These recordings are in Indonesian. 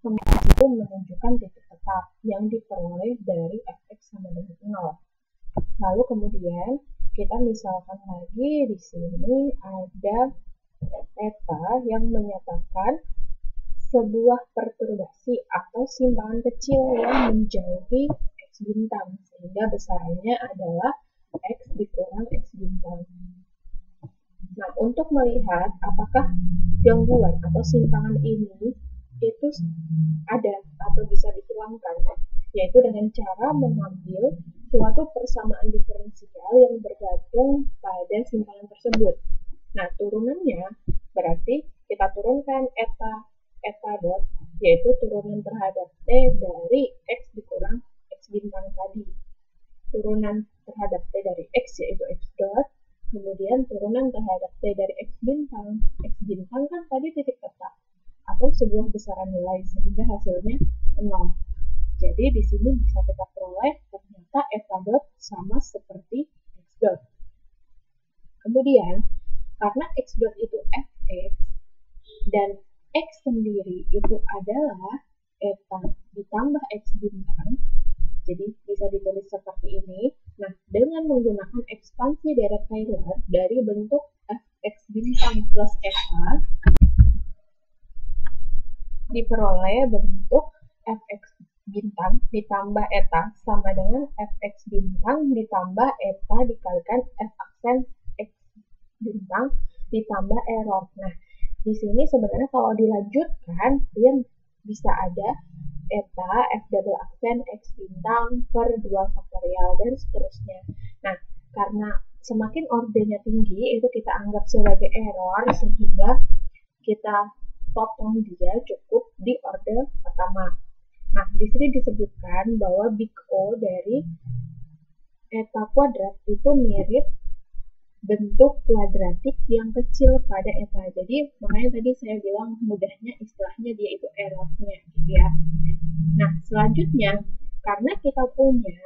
kemudian itu menunjukkan titik tetap yang diperoleh dari fx sama dengan 0. Lalu kemudian kita misalkan lagi di sini ada eta yang menyatakan sebuah perturbasi atau simpangan kecil yang menjauhi x bintang, sehingga besarannya adalah x dikurang x bintang. Nah, untuk melihat apakah gangguan atau simpangan ini itu ada atau bisa dihilangkan, yaitu dengan cara mengambil suatu persamaan diferensial yang bergantung pada simpangan tersebut. Nah, turunannya berarti kita turunkan eta dot, yaitu turunan terhadap t dari x dikurang x bintang tadi. Turunan terhadap t dari x yaitu x dot, kemudian turunan terhadap t dari x bintang kan tadi titik tetap atau sebuah besaran nilai, sehingga hasilnya 0. Jadi di sini bisa kita peroleh ternyata eta dot sama seperti x dot. Kemudian karena x dot itu fx dan x sendiri itu adalah eta ditambah x bintang, jadi bisa ditulis seperti ini. Nah, dengan menggunakan ekspansi deret Taylor dari bentuk fx bintang plus eta diperoleh bentuk fx bintang ditambah eta sama dengan fx bintang ditambah eta dikalikan f aksen x bintang ditambah error. Nah, di sini sebenarnya kalau dilanjutkan dia bisa ada eta f double aksen x bintang per 2 faktorial dan seterusnya. Nah, karena semakin ordernya tinggi itu kita anggap sebagai error, sehingga kita potong dia cukup di order pertama. Nah, di sini disebutkan bahwa big O dari eta kuadrat itu mirip bentuk kuadratik yang kecil pada eta. Jadi makanya tadi saya bilang mudahnya istilahnya dia itu errornya gitu ya. Nah, selanjutnya karena kita punya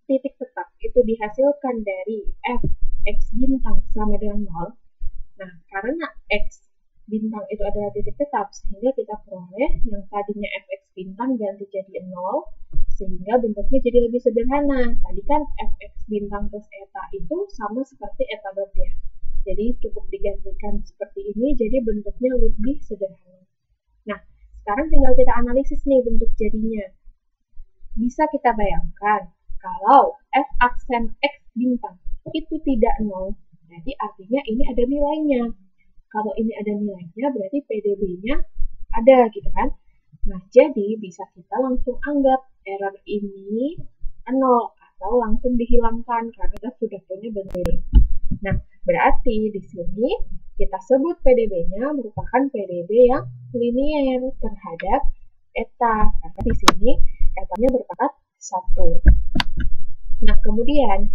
titik tetap itu dihasilkan dari f x bintang sama dengan 0. Nah, karena x bintang itu adalah titik tetap, sehingga kita peroleh yang tadinya fx bintang ganti jadi 0, sehingga bentuknya jadi lebih sederhana. Tadi kan fx bintang plus eta itu sama seperti eta dot ya. Jadi cukup digantikan seperti ini, jadi bentuknya lebih sederhana. Nah, sekarang tinggal kita analisis nih bentuk jadinya. Bisa kita bayangkan, kalau f aksen x bintang itu tidak 0, berarti artinya ini ada nilainya. Kalau ini ada nilainya, berarti PDB-nya ada gitu kan. Nah, jadi bisa kita langsung anggap error ini 0 atau langsung dihilangkan karena kita sudah punya bentuk. Nah, berarti di sini kita sebut PDB-nya merupakan PDB yang linier terhadap eta, karena di sini etanya berpangkat 1. Nah, kemudian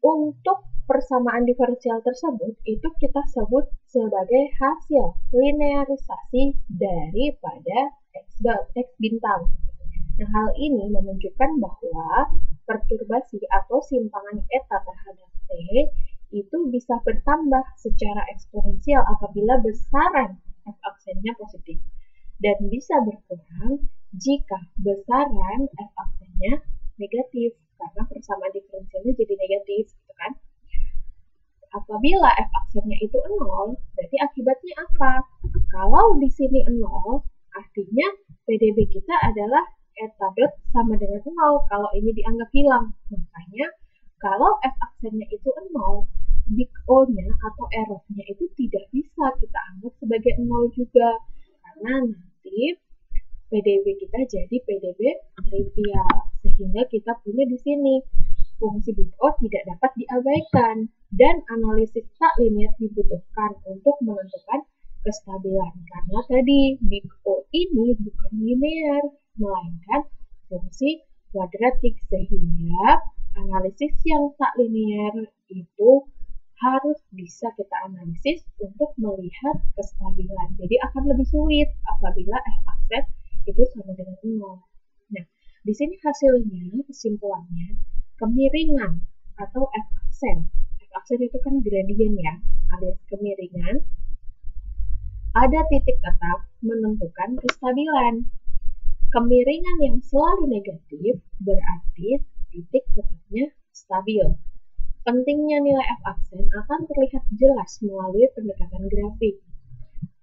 untuk persamaan diferensial tersebut itu kita sebut sebagai hasil linearisasi daripada x bintang. Nah, hal ini menunjukkan bahwa perturbasi atau simpangan eta terhadap t itu bisa bertambah secara eksponensial apabila besaran f aksennya positif, dan bisa berkurang jika besaran f aksennya negatif, karena persamaan diferensialnya jadi negatif gitu kan. Apabila f aksennya itu 0, berarti akibatnya apa? Kalau di sini 0, artinya PDB kita adalah eta dot sama dengan 0 kalau ini dianggap hilang. Makanya kalau f aksennya itu 0, big O-nya atau error-nya itu tidak bisa kita anggap sebagai 0 juga, karena nanti PDB kita jadi PDB trivial, sehingga kita punya di sini fungsi big O tidak dapat diabaikan, dan analisis tak linear dibutuhkan untuk menentukan kestabilan, karena tadi big O ini bukan linear, melainkan fungsi kuadratik, sehingga analisis yang tak linear itu harus bisa kita analisis untuk melihat kestabilan. Jadi akan lebih sulit apabila f aksen itu sama dengan 0. Nah, di sini hasilnya, kesimpulannya, kemiringan atau f aksen. F aksen itu kan gradien ya, alias kemiringan. Ada titik tetap menentukan kestabilan. Kemiringan yang selalu negatif berarti titik tetapnya stabil. Pentingnya nilai F aksen akan terlihat jelas melalui pendekatan grafik.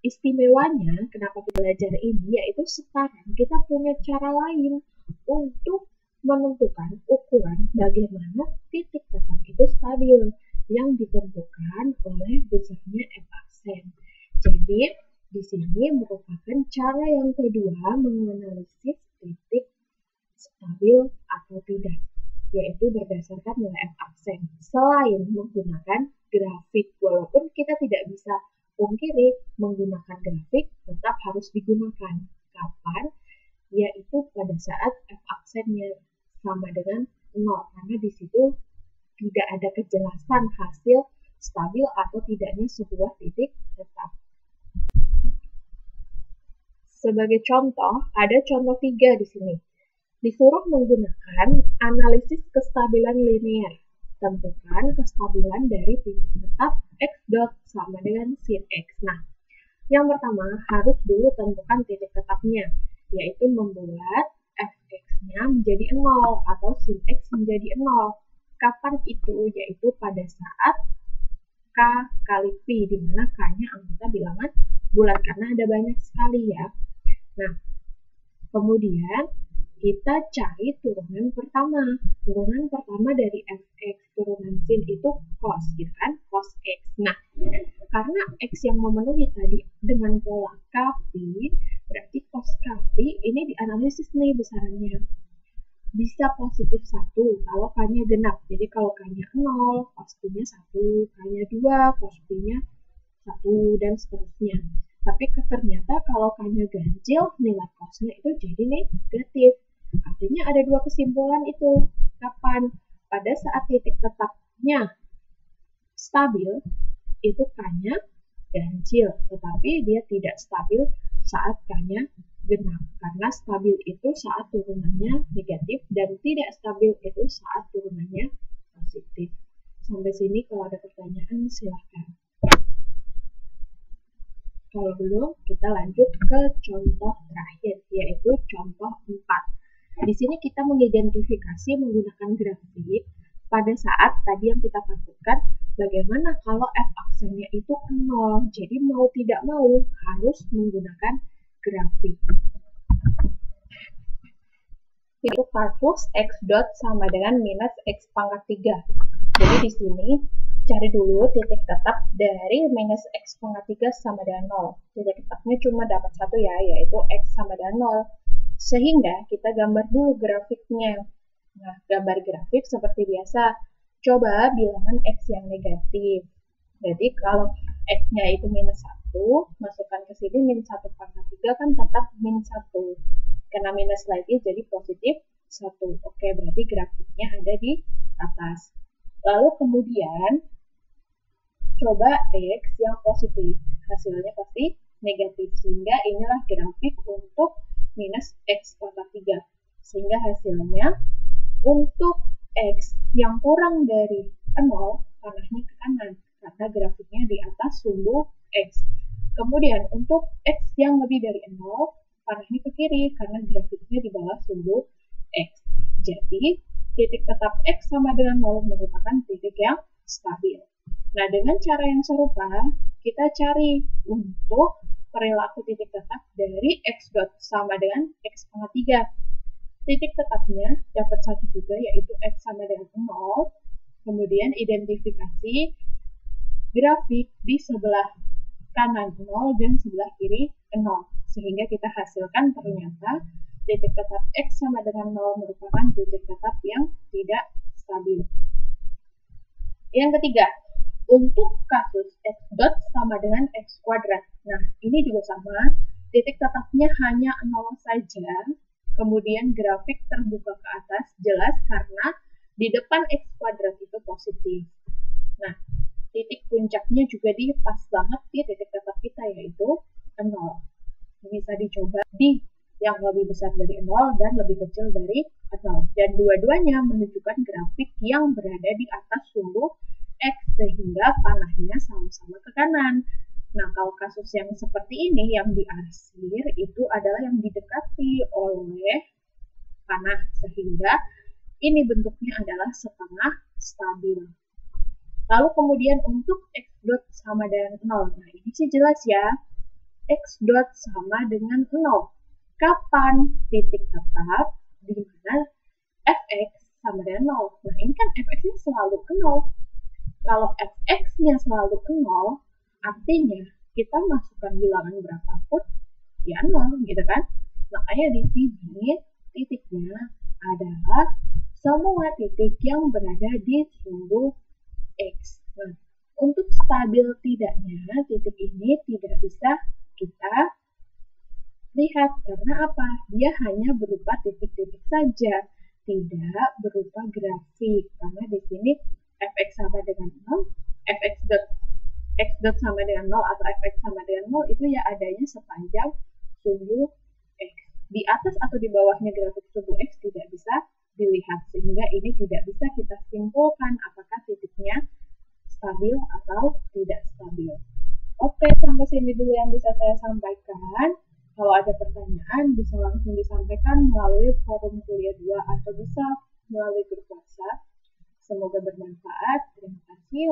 Istimewanya kenapa kita belajar ini yaitu sekarang kita punya cara lain untuk menentukan ukuran bagaimana titik tetap itu stabil yang ditentukan oleh besarnya F aksen. Jadi di sini merupakan cara yang kedua menganalisis titik stabil atau tidak, yaitu berdasarkan nilai F aksen. Selain menggunakan grafik, walaupun kita tidak bisa pungkiri menggunakan grafik tetap harus digunakan. Kapan? Yaitu pada saat F aksennya sama dengan 0, karena di situ tidak ada kejelasan hasil stabil atau tidaknya sebuah titik tetap. Sebagai contoh, ada contoh 3 di sini. Disuruh menggunakan analisis kestabilan linear. Tentukan kestabilan dari titik tetap x dot sama dengan sin x. Nah, yang pertama harus dulu tentukan titik tetapnya, yaitu membuat fx-nya menjadi 0 atau sin x menjadi 0. Kapan itu? Yaitu pada saat k kali pi, di mana k-nya anggota bilangan bulat karena ada banyak sekali ya. Nah, kemudian kita cari turunan pertama. Turunan pertama dari fx turunan sin itu cos, gitu kan? Cos x. Nah, karena x yang memenuhi tadi dengan pola kpi, berarti cos kpi ini dianalisis nih besarannya. Bisa positif 1 kalau k-nya genap. Jadi kalau k-nya 0, cos pi-nya 1, k-nya 2, cos pi-nya 1, dan seterusnya. Tapi ternyata kalau k-nya ganjil, nilai cos-nya itu jadi negatif. Artinya ada dua kesimpulan itu. Kapan? Pada saat titik tetapnya stabil, itu k-nya ganjil. Tetapi dia tidak stabil saat k-nya genap. Karena stabil itu saat turunannya negatif dan tidak stabil itu saat turunannya positif. Sampai sini kalau ada pertanyaan silahkan. Kalau belum, kita lanjut ke contoh terakhir, yaitu contoh 4. Di sini kita mengidentifikasi menggunakan grafik pada saat tadi yang kita takutkan bagaimana kalau F aksennya itu 0. Jadi mau tidak mau harus menggunakan grafik. Itu kalkulus x dot sama dengan minus x pangkat 3. Jadi di sini cari dulu titik tetap dari minus x pangkat 3 sama dengan 0. Titik tetapnya cuma dapat 1 ya, yaitu x sama dengan 0. Sehingga kita gambar dulu grafiknya. Nah, gambar grafik seperti biasa. Coba bilangan x yang negatif. Jadi kalau x-nya itu minus 1, masukkan ke sini min 1 pangkat 3 kan tetap min 1. Karena minus lagi jadi positif 1. Oke, berarti grafiknya ada di atas. Lalu kemudian coba x yang positif, hasilnya pasti negatif, sehingga inilah grafik untuk minus x pangkat 3. Sehingga hasilnya untuk x yang kurang dari 0, panahnya ke kanan, karena grafiknya di atas sumbu x. Kemudian untuk x yang lebih dari 0, panahnya ke kiri, karena grafiknya di bawah sumbu x. Jadi, titik tetap x sama dengan 0 merupakan titik yang stabil. Nah, dengan cara yang serupa, kita cari untuk perilaku titik tetap dari x dot sama dengan x pangkat 3. Titik tetapnya dapat 1 juga, yaitu x sama dengan 0. Kemudian identifikasi grafik di sebelah kanan 0 dan sebelah kiri 0. Sehingga kita hasilkan ternyata titik tetap x sama dengan 0 merupakan titik tetap yang tidak stabil. Yang ketiga, untuk kasus x dot sama dengan x kuadrat. Nah, ini juga sama, titik tetapnya hanya 0 saja, kemudian grafik terbuka ke atas, jelas karena di depan x kuadrat itu positif. Nah, titik puncaknya juga di pas banget di titik tetap kita, yaitu 0. Bisa dicoba di yang lebih besar dari 0 dan lebih kecil dari 0. Dan dua-duanya menunjukkan grafik yang berada di atas sumbu x, sehingga panahnya sama-sama ke kanan. Nah, kalau kasus yang seperti ini, yang diarsir, itu adalah yang didekati oleh panah, sehingga ini bentuknya adalah setengah stabil. Lalu kemudian untuk x dot sama dengan 0. Nah, ini sih jelas ya. X dot sama dengan 0. Kapan titik tetap di mana fx sama dengan 0? Nah, ini kan fx-nya selalu ke 0. Kalau fx-nya selalu ke 0, artinya kita masukkan bilangan berapapun, ya 0, gitu kan? Makanya di sini titiknya adalah semua titik yang berada di sumbu X. Nah, untuk stabil tidaknya, titik ini tidak bisa kita lihat. Karena apa? Dia hanya berupa titik-titik saja, tidak berupa grafik. Karena di sini fx sama dengan 0, fx dot x dot sama dengan 0 atau fx sama dengan 0 itu ya adanya sepanjang sumbu X. Di atas atau di bawahnya grafik sumbu X tidak bisa dilihat, sehingga ini tidak bisa kita simpulkan apakah titiknya stabil atau tidak stabil. Oke, sampai sini dulu yang bisa saya sampaikan. Kalau ada pertanyaan, bisa langsung disampaikan melalui forum kuliah 2 atau bisa melalui grup WhatsApp. Semoga bermanfaat. Terima kasih.